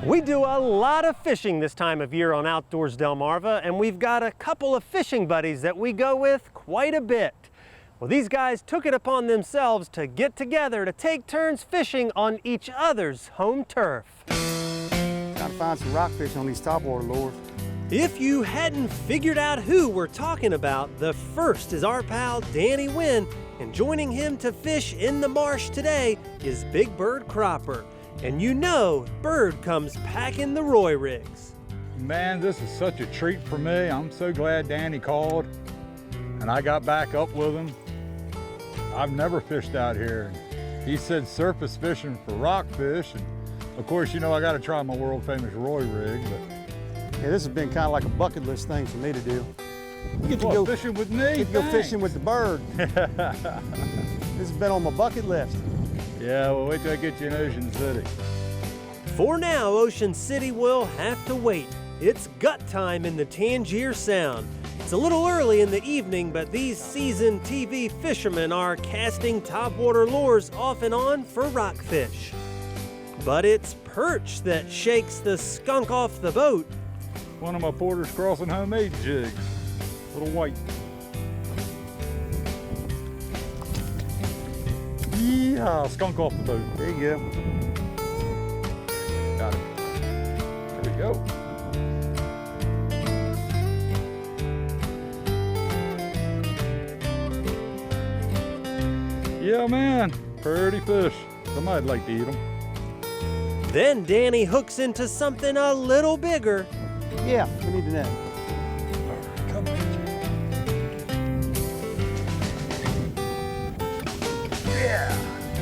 We do a lot of fishing this time of year on Outdoors Delmarva, and we've got a couple of fishing buddies that we go with quite a bit. Well, these guys took it upon themselves to get together to take turns fishing on each other's home turf. Trying to find some rockfish on these topwater lures. If you hadn't figured out who we're talking about, the first is our pal Danny Wynn, and joining him to fish in the marsh today is Big Bird Cropper. And you know, Bird comes packing the Roy rigs. Man, this is such a treat for me. I'm so glad Danny called and I got back up with him. I've never fished out here. He said surface fishing for rockfish, and of course, you know, I got to try my world famous Roy rig. But Yeah, this has been kind of like a bucket list thing for me to do. You get to go fishing with me. Get to go fishing with the Bird. This has been on my bucket list. Yeah, well, wait till I get you in Ocean City. For now, Ocean City will have to wait. It's gut time in the Tangier Sound. It's a little early in the evening, but these seasoned TV fishermen are casting topwater lures off and on for rockfish. But it's perch that shakes the skunk off the boat. One of my Porter's Crossing homemade jigs. Little white. Yeah, skunk off the boat. There you go. Got it. There we go. Yeah, man, pretty fish. Somebody'd like to eat them. Then Danny hooks into something a little bigger. Yeah, we need to net. Come on.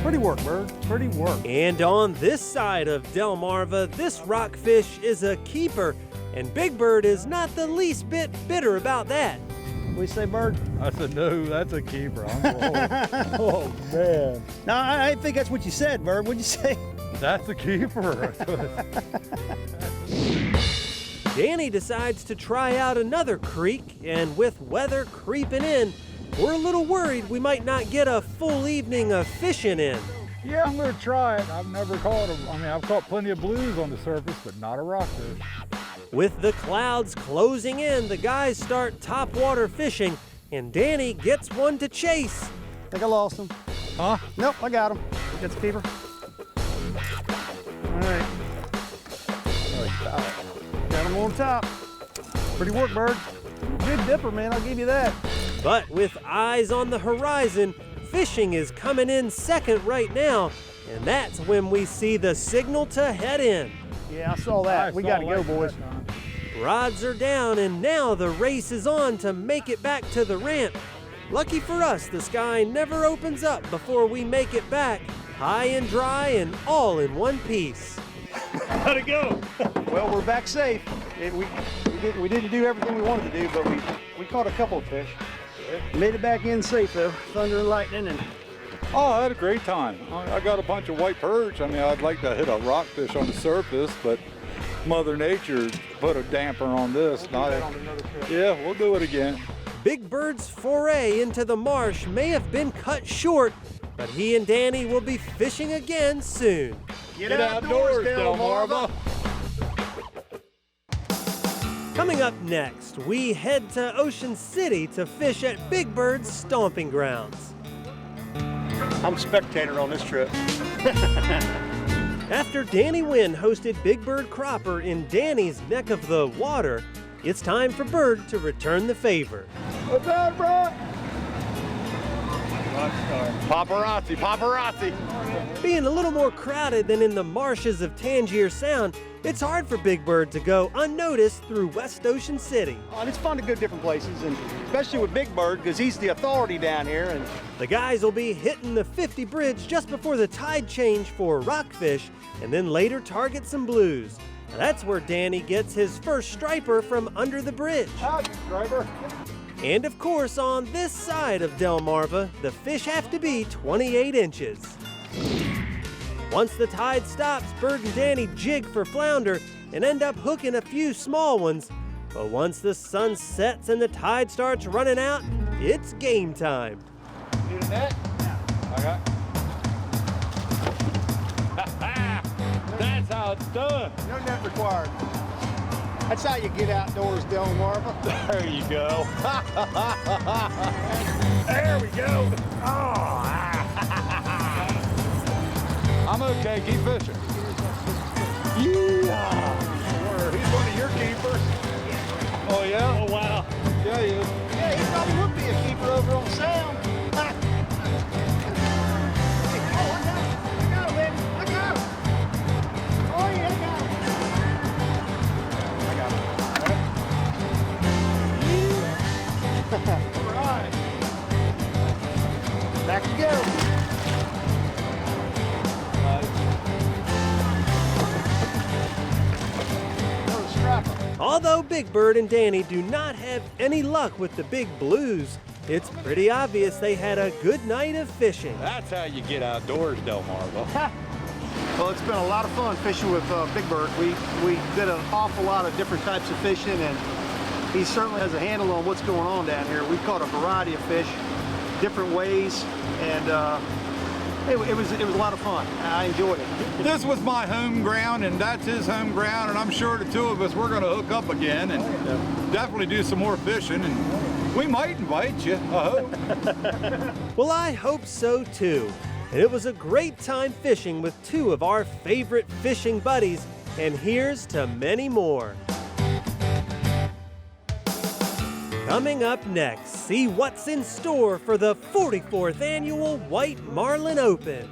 Pretty work, Bird. Pretty work. And on this side of Delmarva, this rockfish is a keeper, and Big Bird is not the least bit bitter about that. What do you say, Bird? I said, no, that's a keeper. Oh, man. No, I think that's what you said, Bird. What'd you say? That's a keeper. Danny decides to try out another creek, and with weather creeping in, we're a little worried we might not get a full evening of fishing in. Yeah, I'm going to try it. I've never caught them. I mean, I've caught plenty of blues on the surface, but not a rockfish. With the clouds closing in, the guys start topwater fishing, and Danny gets one to chase. I think I lost him. Huh? Nope, I got him. That's a keeper. All right. Got him on top. Pretty work, Bird. Good dipper, man. I'll give you that. But with eyes on the horizon, fishing is coming in second right now, and that's when we see the signal to head in. Yeah, I saw that. We got to go, boys. Rods are down, and now the race is on to make it back to the ramp. Lucky for us, the sky never opens up before we make it back, high and dry and all in one piece. How'd it go? Well, we're back safe. We didn't do everything we wanted to do, but we caught a couple of fish. Made it back in safe, though. Thunder and lightning. And Oh, I had a great time. I got a bunch of white perch. I mean, I'd like to hit a rockfish on the surface, but Mother Nature put a damper on this. Yeah, we'll do it again. Big Bird's foray into the marsh may have been cut short, but he and Danny will be fishing again soon. Get outdoors, Delmarva. Coming up next, we head to Ocean City to fish at Big Bird's stomping grounds. I'm a spectator on this trip. After Danny Wynn hosted Big Bird Cropper in Danny's neck of the water, it's time for Bird to return the favor. What's that, bro? Paparazzi, paparazzi. Being a little more crowded than in the marshes of Tangier Sound, it's hard for Big Bird to go unnoticed through West Ocean City. And it's fun to go different places, and especially with Big Bird, because he's the authority down here. And The guys will be hitting the 50 bridge just before the tide change for rockfish, and then later target some blues. Now that's where Danny gets his first striper from under the bridge. Howdy, striper. And of course, on this side of Delmarva, the fish have to be 28 inches. Once the tide stops, Bird and Danny jig for flounder and end up hooking a few small ones. But once the sun sets and the tide starts running out, it's game time. Need a net? Yeah. I got. That's how Now it's done. No net required. That's how you get outdoors, Delmarva. There you go. There we go. Oh. I'm okay. Keep fishing. Yeah. He's one of your keepers. Oh, yeah? Oh, wow. Yeah, he is. Yeah, he probably would be a keeper over on Sound. Oh, I got him, baby. I got him. Oh, yeah, I got him. All right. Back you go. Another strapper. Although Big Bird and Danny do not have any luck with the big blues, it's pretty obvious they had a good night of fishing. That's how you get outdoors, Delmarva. Well, it's been a lot of fun fishing with Big Bird. We did an awful lot of different types of fishing, and he certainly has a handle on what's going on down here. We've caught a variety of fish, different ways, and it was a lot of fun. I enjoyed it. This was my home ground, and that's his home ground, and I'm sure the two of us, we're going to hook up again and definitely do some more fishing, and we might invite you, I hope. Well, I hope so too. And it was a great time fishing with two of our favorite fishing buddies, and here's to many more. Coming up next, see what's in store for the 44th Annual White Marlin Open.